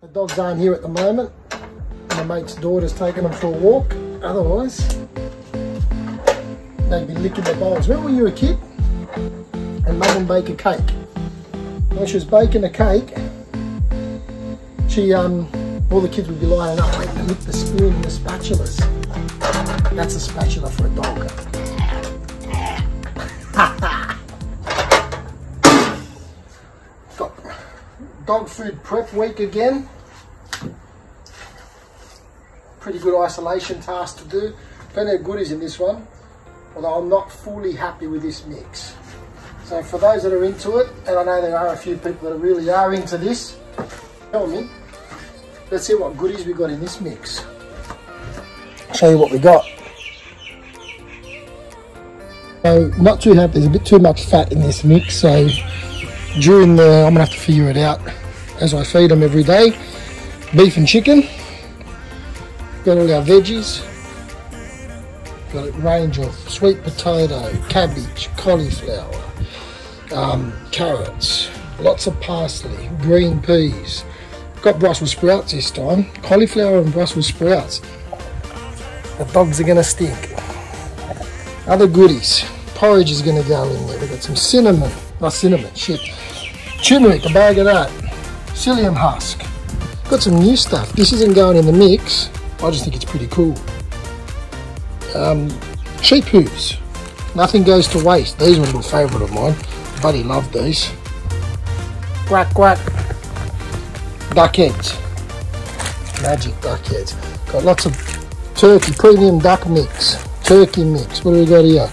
The dogs aren't here at the moment. My mate's daughter's taking them for a walk. Otherwise, they'd be licking their bowls. Remember when you were a kid? And Mum would bake a cake. When she was baking a cake, all the kids would be lining up waiting to lick the spoon and the spatulas. That's a spatula for a dog. Got dog food prep week again. Pretty good isolation task to do. Plenty of goodies in this one, although I'm not fully happy with this mix. So for those that are into it, and I know there are a few people that really are into this, tell me. Let's see what goodies we got in this mix. I'll show you what we got. So not too happy, there's a bit too much fat in this mix, so during the, I'm gonna have to figure it out as I feed them every day. Beef and chicken. Got all our veggies. Got a range of sweet potato, cabbage, cauliflower, carrots, lots of parsley, green peas. Got Brussels sprouts this time. Cauliflower and Brussels sprouts. The dogs are going to stink. Other goodies. Porridge is going to go in there. We've got some cinnamon. Not cinnamon, shit. Turmeric, a bag of that. Psyllium husk. Got some new stuff. This isn't going in the mix. I just think it's pretty cool. Sheep hooves. Nothing goes to waste. These are a little favourite of mine. Buddy loved these. Quack quack. Duck heads. Magic duck heads. Got lots of turkey, premium duck mix. Turkey mix. What do we got here?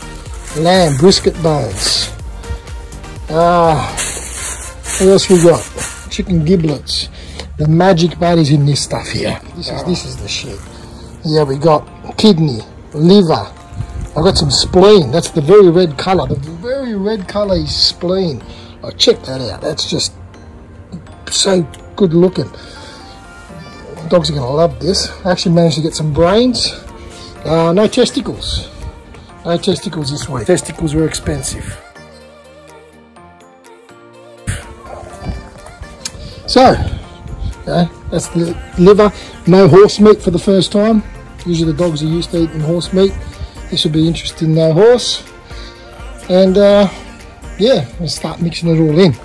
Lamb, brisket bones. What else we got? Chicken giblets. The magic buddies in this stuff here. This is the shit. Yeah, we got kidney, liver. I got some spleen. That's the very red colour. The very red colour is spleen. Oh, check that out. That's just so good looking. Dogs are going to love this. I actually managed to get some brains. No testicles. No testicles this week. Testicles were expensive. So, that's the liver. No horse meat for the first time. Usually the dogs are used to eating horse meat. This will be interesting, no horse. And yeah, we'll start mixing it all in.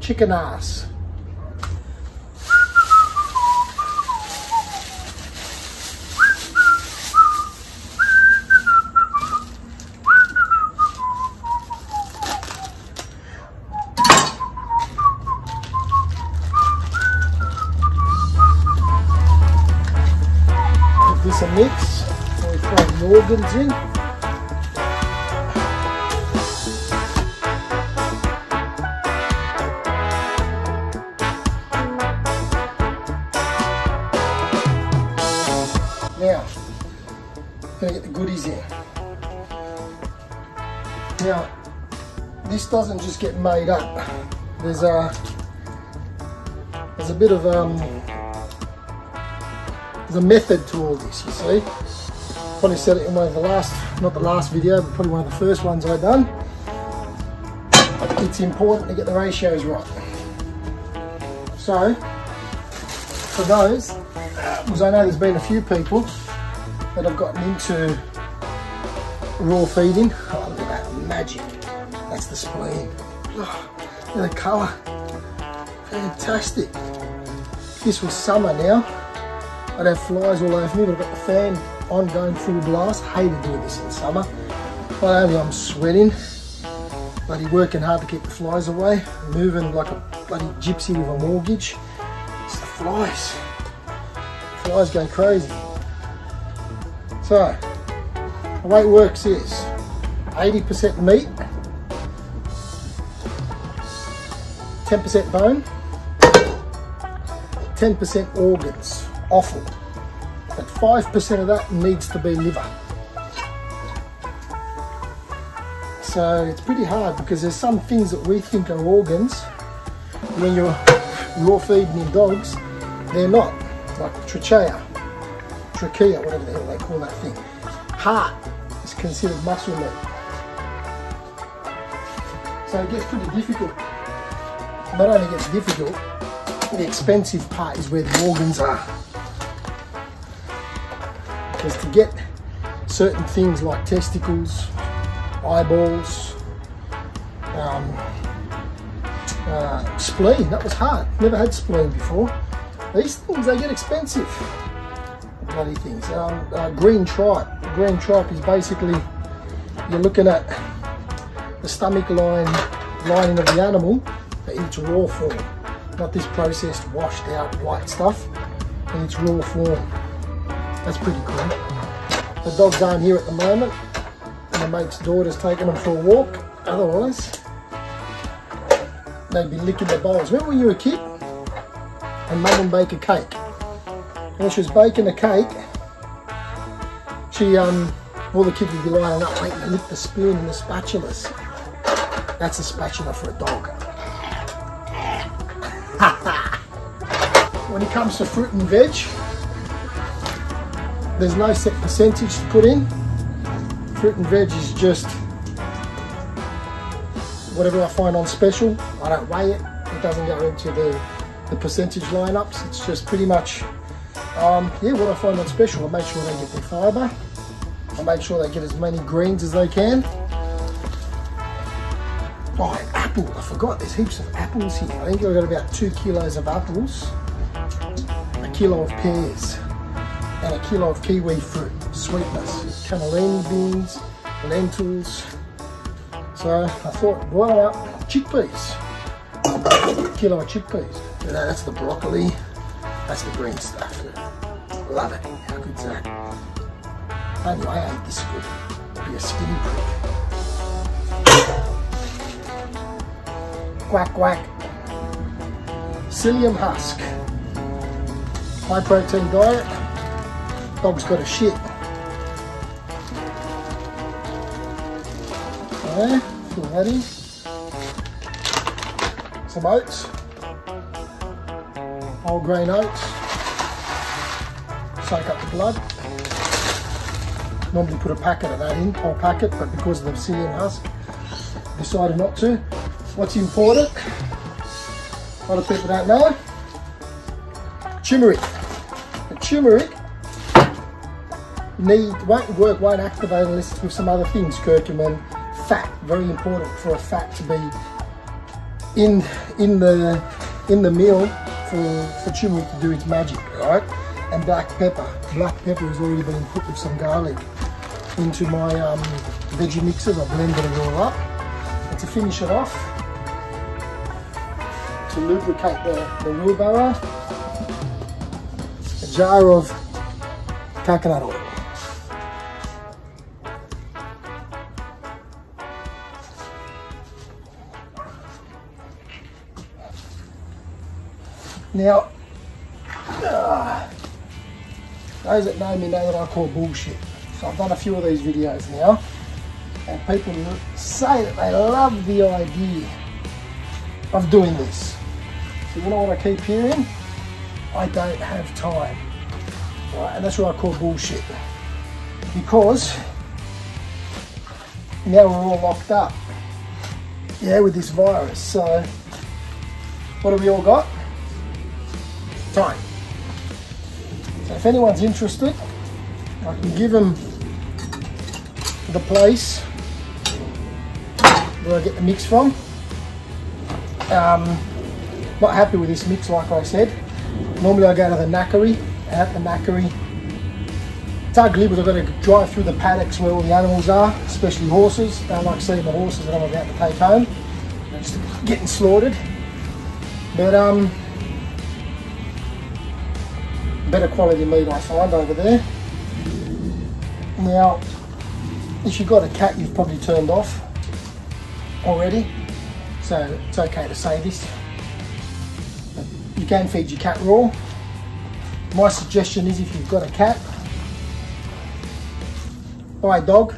Chicken ass. Give this a mix. We throw the organs in. Now, gonna get the goodies in. Now, this doesn't just get made up. There's a bit of there's a method to all this. You see, probably said it in one of the last, not the last video, but probably one of the first ones I done. It's important to get the ratios right. So, for those. Because I know there's been a few people that have gotten into raw feeding. Oh, look at that magic. That's the spleen. Oh, look at the colour. Fantastic. If this was summer now, I'd have flies all over me, but I've got the fan on going full blast. Hated doing this in summer. Not only I'm sweating, bloody working hard to keep the flies away, moving like a bloody gypsy with a mortgage. It's the flies. The eyes go crazy. So, the way it works is 80% meat, 10% bone, 10% organs, offal. But 5% of that needs to be liver. So it's pretty hard because there's some things that we think are organs. When you're raw feeding in dogs, they're not. Like trachea, whatever the hell they call that thing. Heart is considered muscle meat. So it gets pretty difficult. Not only gets difficult, the expensive part is where the organs are. Because to get certain things like testicles, eyeballs, spleen, that was hard. Never had spleen before. These things, they get expensive. Bloody things. Green tripe. Green tripe is basically, you're looking at the stomach lining of the animal, but in its raw form. Not this processed, washed out white stuff, in its raw form. That's pretty cool. The dogs aren't here at the moment, and my mate's daughter's taking them for a walk. Otherwise, they'd be licking their bowls. Remember when you were a kid? And mum would bake a cake. When she was baking a cake, all the kids would be lining up waiting to lick the spoon and the spatulas. That's a spatula for a dog. When it comes to fruit and veg, there's no set percentage to put in. Fruit and veg is just whatever I find on special. I don't weigh it. It doesn't go into the percentage lineups. It's just pretty much, yeah, what I find on special. I make sure they get their fibre. I make sure they get as many greens as they can. Oh, and apple, I forgot, there's heaps of apples here. I think I've got about 2 kilos of apples, a kilo of pears, and a kilo of kiwi fruit, sweetness, cannellini beans, lentils. So I thought, boil up chickpeas, a kilo of chickpeas. You know, that's the broccoli, that's the green stuff. Love it. How good's that? Anyway, I ate this good. I'll be a skinny prick. Quack quack. Psyllium husk. High protein diet. Dog's got a shit. There, fill that in. Some oats. Whole grain oats. Soak up the blood. Normally put a packet of that in, whole packet, but because of the psyllium husk, decided not to. What's important, a lot of people don't know, turmeric. The turmeric won't activate unless it's with some other things, curcumin, fat, very important for a fat to be in the meal for turmeric to do its magic, right? And black pepper. Black pepper has already been put with some garlic into my veggie mixes. I blended it all up. And to finish it off, to lubricate the wheelbarrow, a jar of coconut oil. Now, those that know me know that I call bullshit. So I've done a few of these videos now, and people say that they love the idea of doing this. So you know what I keep hearing? I don't have time. Right, and that's what I call bullshit. Because now we're all locked up, yeah, with this virus. So what have we all got? Time. So if anyone's interested, I can give them the place where I get the mix from. Not happy with this mix, like I said. Normally I go to the knackery, and at the knackery, it's ugly because I've got to drive through the paddocks where all the animals are, especially horses. I don't like seeing the horses that I'm about to take home. They're just getting slaughtered. But better quality meat I find over there. Now, if you've got a cat, you've probably turned off already, so it's okay to say this. You can feed your cat raw. My suggestion is, if you've got a cat, buy a dog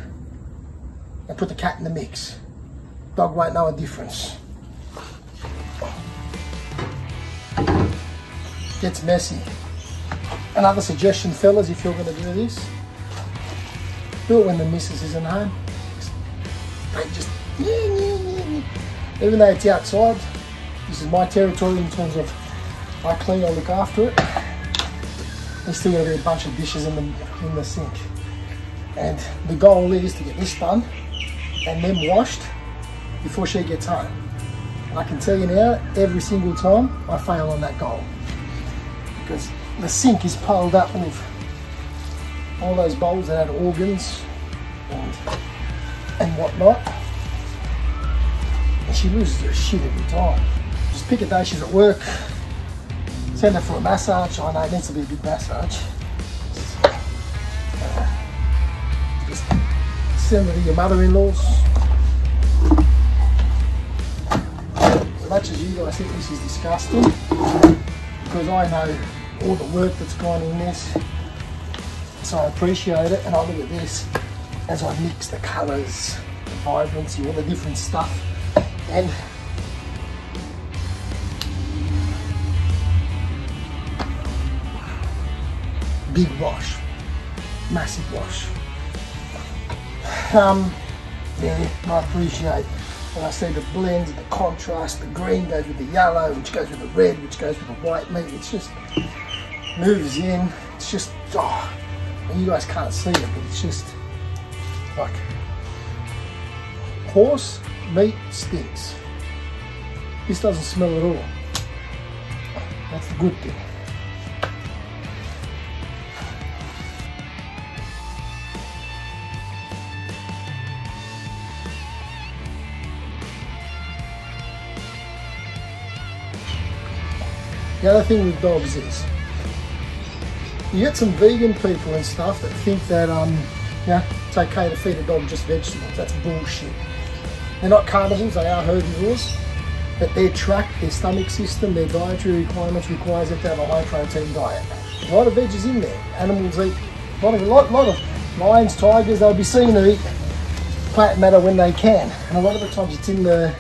and put the cat in the mix. Dog won't know a difference. Gets messy. Another suggestion, fellas, if you're going to do this, do it when the missus isn't home. They just, even though it's outside, this is my territory in terms of I clean, I look after it. There's still going to be a bunch of dishes in the sink. And the goal is to get this done and then washed before she gets home. And I can tell you now, every single time I fail on that goal, because the sink is piled up with all those bowls that had organs and whatnot, and she loses her shit every time. Just pick a day she's at work, send her for a massage. I know it needs to be a big massage. Just send her to your mother-in-law's. As much as you guys think this is disgusting, because I know all the work that's gone in this, so I appreciate it. And I look at this as I mix the colours, the vibrancy, all the different stuff, and big wash, massive wash. Yeah, I appreciate when I see the blends, the contrast, the green goes with the yellow, which goes with the red, which goes with the white meat. It's just moves in. It's just, oh, and you guys can't see it, but it's just like horse meat stinks. This doesn't smell at all. That's the good thing. The other thing with dogs is, you get some vegan people and stuff that think that yeah, it's okay to feed a dog just vegetables. That's bullshit. They're not carnivores, they are herbivores, but their tract, their stomach system, their dietary requirements requires them to have a high protein diet. A lot of veg is in there. Animals eat a lot of lions, tigers, they'll be seen to eat plant matter when they can, and a lot of the times it's in the,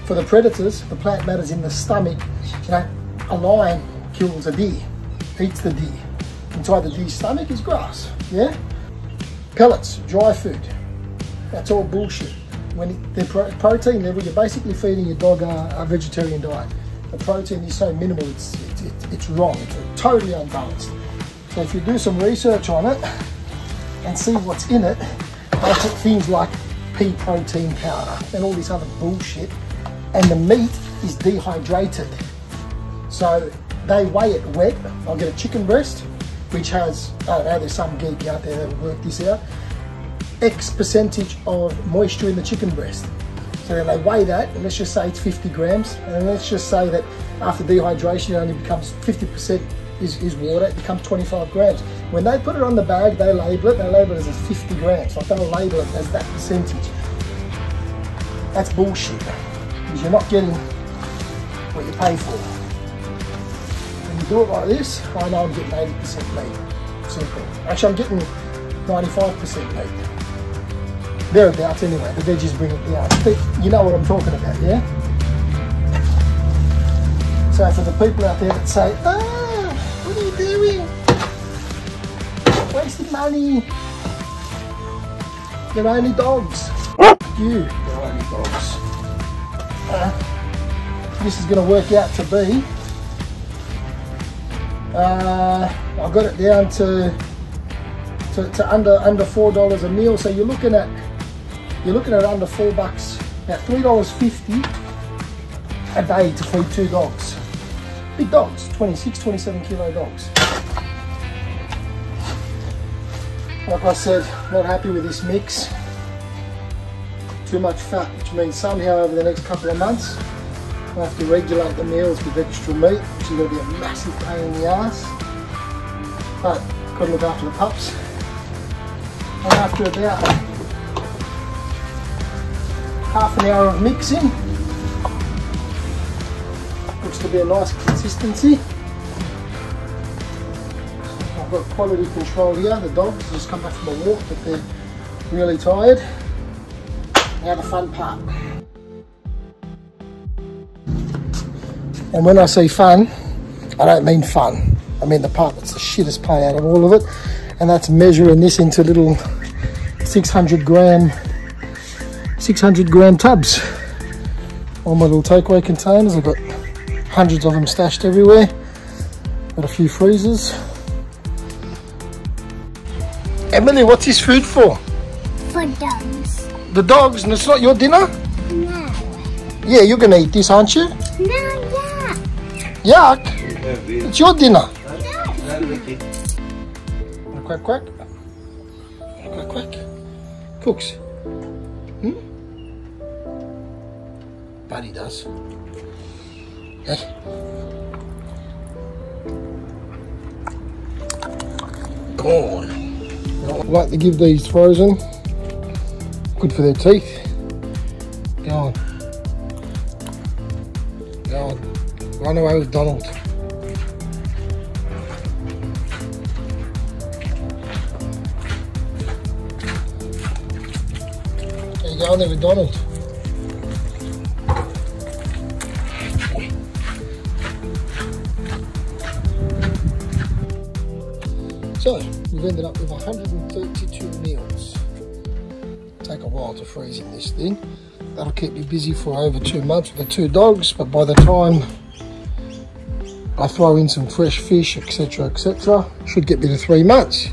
for the predators, the plant matter's in the stomach. You know, a lion kills a deer, eats the deer. Inside the deer's stomach is grass, yeah? Pellets, dry food, that's all bullshit. When the protein level, you're basically feeding your dog a vegetarian diet. The protein is so minimal, it's wrong, it's totally unbalanced. So if you do some research on it and see what's in it, I put things like pea protein powder and all this other bullshit, and the meat is dehydrated. So they weigh it wet. I'll get a chicken breast, which has, I don't know, there's some geek out there that will work this out, X percentage of moisture in the chicken breast. So then they weigh that, and let's just say it's 50 grams, and let's just say that after dehydration it only becomes 50% is water, it becomes 25 grams. When they put it on the bag, they label it as 50 grams. Like, they'll label it as that percentage. That's bullshit, because you're not getting what you pay for. When you do it like this, I know I'm getting 80% meat. Simple. Actually, I'm getting 95% meat. Thereabouts anyway, the veggies bring it down. But you know what I'm talking about, yeah? So for the people out there that say, what are you doing? Wasting money. They're only dogs. They're only dogs. This is going to work out to be, I got it down to under $4 a meal. So you're looking at under $4, about $3.50 a day to feed 2 dogs. Big dogs, 26, 27 kilo dogs. Like I said, not happy with this mix. Too much fat, which means somehow over the next couple of months I'll have to regulate the meals with extra meat, which is going to be a massive pain in the ass. But got to look after the pups. And after about half an hour of mixing, looks to be a nice consistency. I've got quality control here. The dogs just come back from a walk, but they're really tired. Now the fun part. And when I say fun, I don't mean fun. I mean the part that's the shittest pay out of all of it. And that's measuring this into little 600 gram tubs. All my little takeaway containers. I've got hundreds of them stashed everywhere. Got a few freezers. Emily, what's this food for? For dogs. The dogs? And it's not your dinner? No. Yeah, you're gonna eat this, aren't you? No, yeah. Yuck! It's your dinner. Quack, quack. Quack, quack. Cooks. Hmm? Buddy does. Hey. Go on. I like to give these frozen. Good for their teeth. Go on. Go on. Run away with Donald. There you go on there with Donald. So, we've ended up with 132 meals. Take a while to freeze in this thing. That'll keep me busy for over 2 months with the 2 dogs, but by the time I throw in some fresh fish, etc, etc, should get me to 3 months.